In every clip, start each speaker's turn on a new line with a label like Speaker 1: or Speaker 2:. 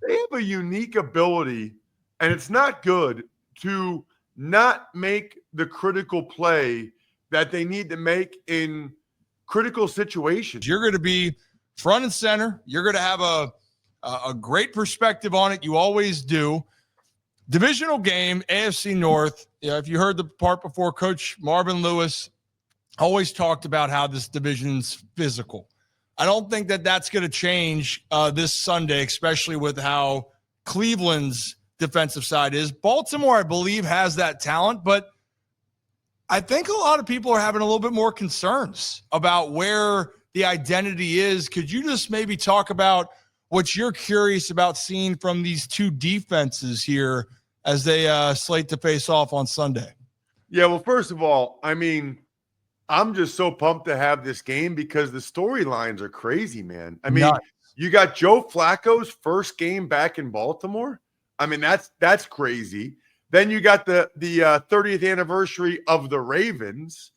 Speaker 1: They have a unique ability, and it's not good, to not make the critical play that they need to make in critical situations.
Speaker 2: You're going to be front and center. You're going to have a great perspective on it. You always do. Divisional game, AFC North. If you heard the part before, Coach Marvin Lewis always talked about how this division's physical. I don't think that that's going to change this Sunday, especially with how Cleveland's defensive side is. Baltimore, I believe, has that talent, but I think a lot of people are having a little bit more concerns about where the identity is. Could you just maybe talk about what you're curious about seeing from these two defenses here as they slate to face off on Sunday?
Speaker 1: Yeah, well, first of all, I mean, I'm just so pumped to have this game because the storylines are crazy, man. I mean, You got Joe Flacco's first game back in Baltimore. I mean, that's crazy. Then you got the 30th anniversary of the Ravens,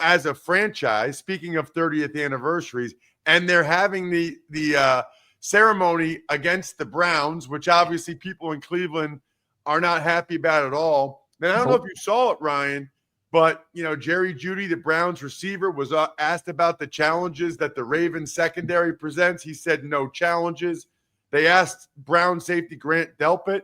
Speaker 1: as a franchise. Speaking of 30th anniversaries, and they're having the ceremony against the Browns, which obviously people in Cleveland are not happy about at all. And I don't know if you saw it, Ryan, but, Jerry Jeudy, the Browns receiver, was asked about the challenges that the Ravens secondary presents. He said no challenges. They asked Brown safety Grant Delpit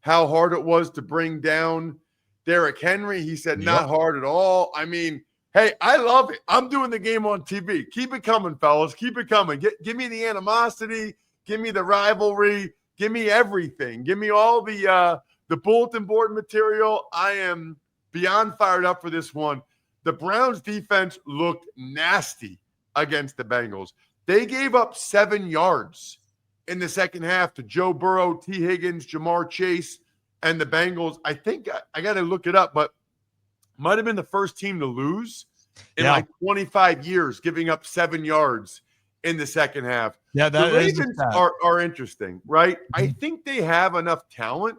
Speaker 1: how hard it was to bring down Derrick Henry. He said not hard at all. I mean, hey, I love it. I'm doing the game on TV. Keep it coming, fellas. Keep it coming. Give me the animosity. Give me the rivalry. Give me everything. Give me all the bulletin board material. I am beyond fired up for this one. The Browns defense looked nasty against the Bengals. They gave up 7 yards in the second half to Joe Burrow, T. Higgins, Jamar Chase, and the Bengals. I think I got to look it up, but might have been the first team to lose in like 25 years, giving up 7 yards in the second half.
Speaker 2: Yeah,
Speaker 1: the Ravens are interesting, right? Mm-hmm. I think they have enough talent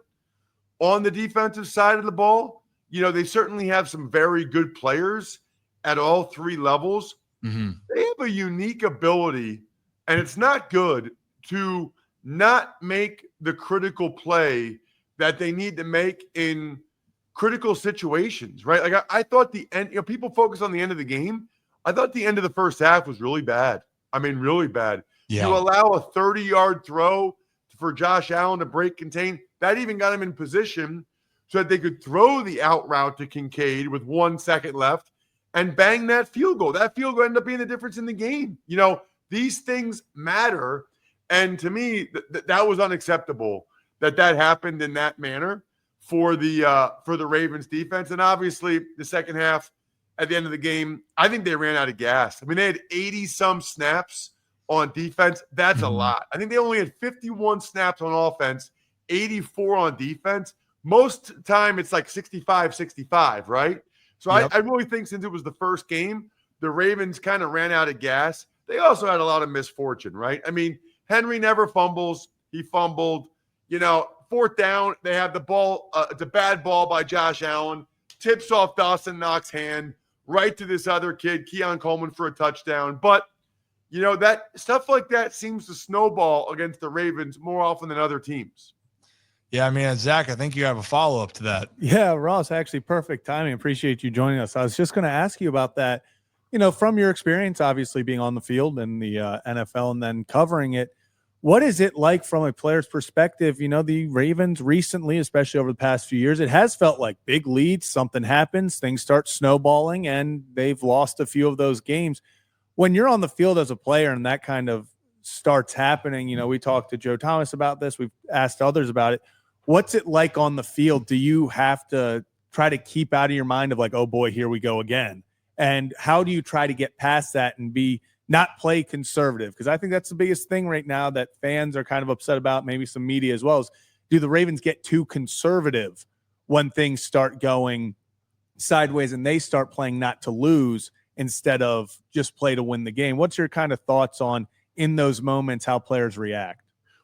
Speaker 1: on the defensive side of the ball. They certainly have some very good players at all 3 levels. Mm-hmm. They have a unique ability, and it's not good, to not make the critical play that they need to make in critical situations, right? Like I thought the end, people focus on the end of the game. I thought the end of the first half was really bad. I mean, really bad. Yeah. You allow a 30-yard throw for Josh Allen to break contain. That even got him in position so that they could throw the out route to Kincaid with 1 second left and bang that field goal. That field goal ended up being the difference in the game. These things matter. And to me, that was unacceptable that happened in that manner for the Ravens defense. And obviously the second half, at the end of the game, I think they ran out of gas. I mean, they had 80-some snaps on defense. That's a lot. I think they only had 51 snaps on offense, 84 on defense. Most time it's like 65-65, right? So I really think since it was the first game, the Ravens kind of ran out of gas. They also had a lot of misfortune, right? I mean, Henry never fumbles. He fumbled. Fourth down, they have the ball. It's a bad ball by Josh Allen. Tips off Dawson Knox's hand right to this other kid, Keon Coleman, for a touchdown. But, that stuff like that seems to snowball against the Ravens more often than other teams.
Speaker 2: Yeah, I mean, Zach, I think you have a follow-up to that.
Speaker 3: Yeah, Ross, actually perfect timing. Appreciate you joining us. I was just going to ask you about that. From your experience, obviously being on the field in the NFL and then covering it, what is it like from a player's perspective? The Ravens recently, especially over the past few years, it has felt like big leads, something happens, things start snowballing, and they've lost a few of those games. When you're on the field as a player and that kind of starts happening, we talked to Joe Thomas about this. We've asked others about it. What's it like on the field? Do you have to try to keep out of your mind of like, oh boy, here we go again? And how do you try to get past that and not play conservative? Because I think that's the biggest thing right now that fans are kind of upset about, maybe some media as well, is do the Ravens get too conservative when things start going sideways and they start playing not to lose instead of just play to win the game? What's your kind of thoughts on, in those moments, how players react?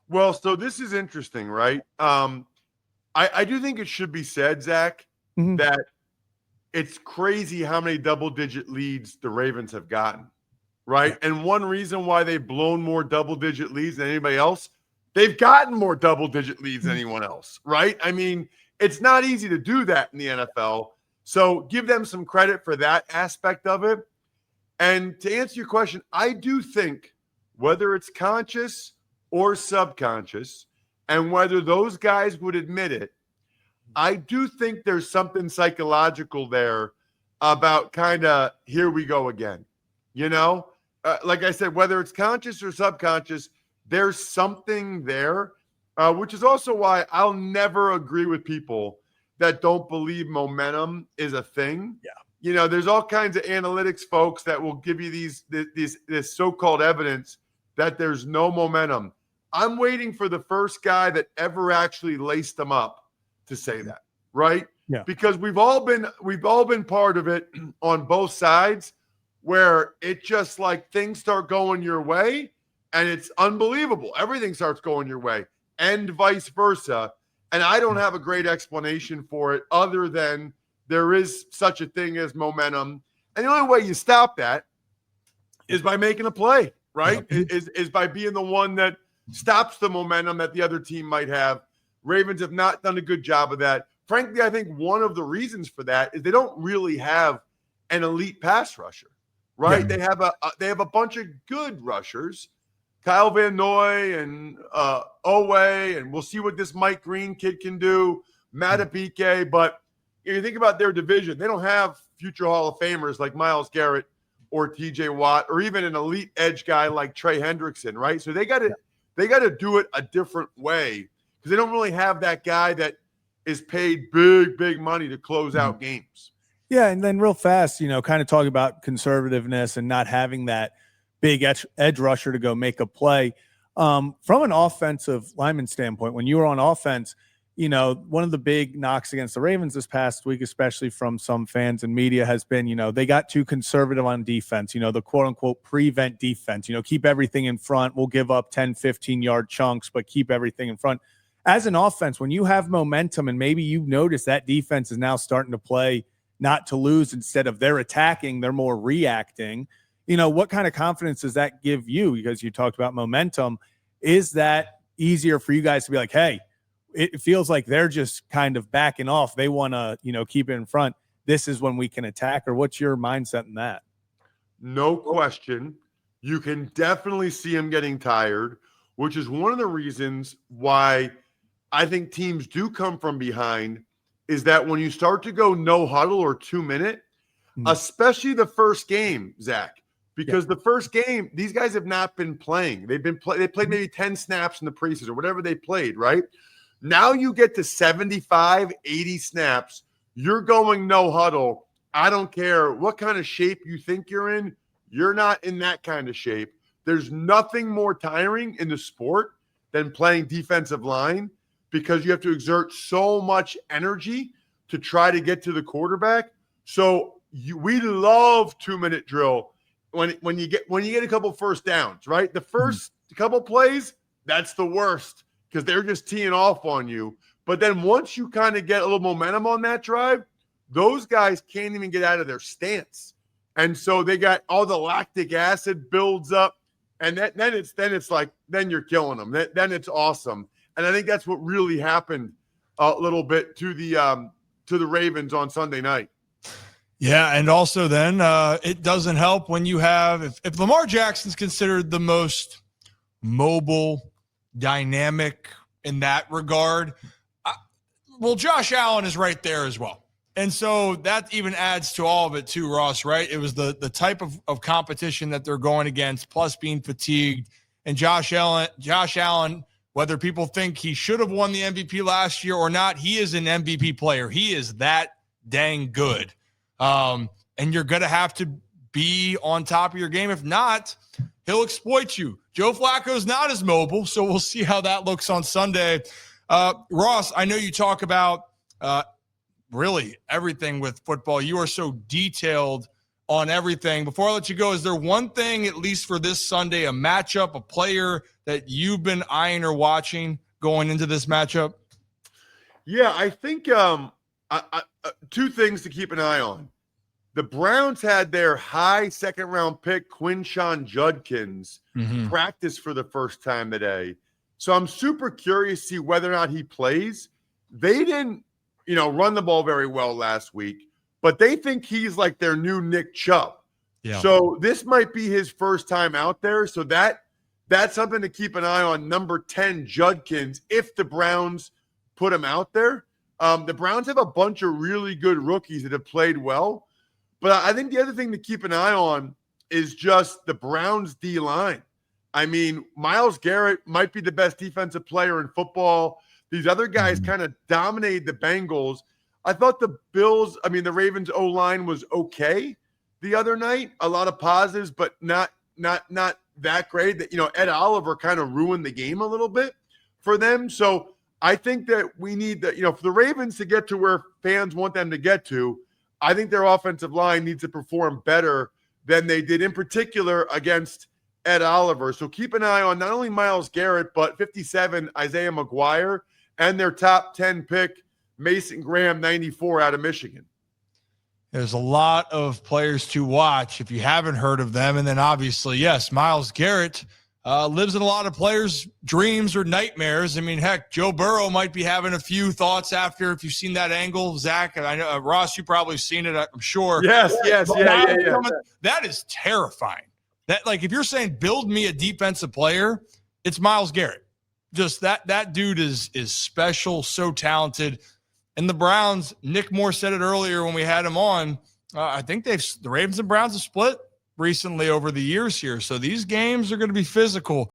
Speaker 1: Well, so this is interesting, right? I do think it should be said, Zach, that it's crazy how many double-digit leads the Ravens have gotten, right? And one reason why they've blown more double-digit leads than anybody else, they've gotten more double-digit leads than anyone else, right? I mean, it's not easy to do that in the NFL. So give them some credit for that aspect of it. And to answer your question, I do think whether it's conscious or subconscious, and whether those guys would admit it, I do think there's something psychological there about kind of here we go again. You know, like I said, whether it's conscious or subconscious, there's something there, which is also why I'll never agree with people that don't believe momentum is a thing.
Speaker 3: Yeah.
Speaker 1: You know, there's all kinds of analytics folks that will give you this so-called evidence that there's no momentum. I'm waiting for the first guy that ever actually laced them up to say that, right?
Speaker 3: Yeah.
Speaker 1: Because we've all been part of it on both sides, where it just like things start going your way and it's unbelievable. Everything starts going your way and vice versa. And I don't have a great explanation for it other than there is such a thing as momentum. And the only way you stop that is by making a play, right? Is by being the one that stops the momentum that the other team might have. Ravens have not done a good job of that. Frankly, I think one of the reasons for that is they don't really have an elite pass rusher, right? Yeah. They have a bunch of good rushers, Kyle Van Noy and Owe, and we'll see what this Mike Green kid can do, Matabike. But if you think about their division, they don't have future Hall of Famers like Myles Garrett or T.J. Watt, or even an elite edge guy like Trey Hendrickson, right? So they got to do it a different way because they don't really have that guy that is paid big money to close out games.
Speaker 3: Yeah, and then real fast, you know, kind of talking about conservativeness and not having that big edge rusher to go make a play. From an offensive lineman standpoint, when you were on offense, you know, one of the big knocks against the Ravens this past week, especially from some fans and media, has been, you know, they got too conservative on defense, you know, the quote unquote prevent defense, you know, keep everything in front. We'll give up 10, 15-yard chunks, but keep everything in front. As an offense, when you have momentum and maybe you notice that defense is now starting to play not to lose, instead of they're attacking, they're more reacting. You know, what kind of confidence does that give you? Because you talked about momentum. Is that easier for you guys to be like, hey, it feels like they're just kind of backing off. They want to, you know, keep it in front. This is when we can attack. Or what's your mindset in that?
Speaker 1: No question. You can definitely see him getting tired, which is one of the reasons why I think teams do come from behind, is that when you start to go no huddle or 2 minute, especially the first game, Zach, because the first game, these guys have not been playing. They played maybe 10 snaps in the preseason or whatever they played, right? Now you get to 75, 80 snaps. You're going no huddle. I don't care what kind of shape you think you're in. You're not in that kind of shape. There's nothing more tiring in the sport than playing defensive line, because you have to exert so much energy to try to get to the quarterback. So we love 2 minute drill when you get a couple first downs, right? The first couple plays, that's the worst, because they're just teeing off on you. But then once you kind of get a little momentum on that drive, those guys can't even get out of their stance. And so they got all the lactic acid builds up, and then you're killing them. Then it's awesome. And I think that's what really happened a little bit to the Ravens on Sunday night.
Speaker 2: Yeah, and also then it doesn't help when you have if Lamar Jackson's considered the most mobile, dynamic in that regard, well, Josh Allen is right there as well. And so that even adds to all of it too, Ross, right? It was the type of competition that they're going against, plus being fatigued. And Josh Allen, whether people think he should have won the MVP last year or not, he is an MVP player. He is that dang good. And you're going to have to be on top of your game. If not, he'll exploit you. Joe Flacco's not as mobile, so we'll see how that looks on Sunday. Ross, I know you talk about really everything with football. You are so detailed on everything. Before I let you go, is there one thing, at least for this Sunday, a matchup, a player that you've been eyeing or watching going into this matchup?
Speaker 1: Yeah, I think two things to keep an eye on. The Browns had their high second-round pick, Quinshon Judkins, practice for the first time today. So I'm super curious to see whether or not he plays. They didn't, run the ball very well last week, but they think he's like their new Nick Chubb.
Speaker 2: Yeah.
Speaker 1: So this might be his first time out there. So that's something to keep an eye on. Number 10, Judkins, if the Browns put him out there. The Browns have a bunch of really good rookies that have played well. But I think the other thing to keep an eye on is just the Browns D-line. I mean, Myles Garrett might be the best defensive player in football. These other guys kind of dominated the Bengals. I thought the Ravens O-line was okay the other night. A lot of positives, but not that great. That Ed Oliver kind of ruined the game a little bit for them. So I think that we need for the Ravens to get to where fans want them to get to, I think their offensive line needs to perform better than they did, in particular against Ed Oliver. So keep an eye on not only Myles Garrett, but 57, Isaiah McGuire, and their top 10 pick, Mason Graham, 94, out of Michigan.
Speaker 2: There's a lot of players to watch if you haven't heard of them. And then obviously, yes, Myles Garrett lives in a lot of players' dreams or nightmares. I mean, heck, Joe Burrow might be having a few thoughts after, if you've seen that angle. Zach, and I know, Ross, you probably seen it, I'm sure.
Speaker 1: Yes. Yeah.
Speaker 2: That is terrifying. That, like, if you're saying build me a defensive player, it's Myles Garrett. Just that dude is special, so talented. And the Browns, Nick Moore said it earlier when we had him on. I think the Ravens and Browns have split recently over the years here. So these games are going to be physical.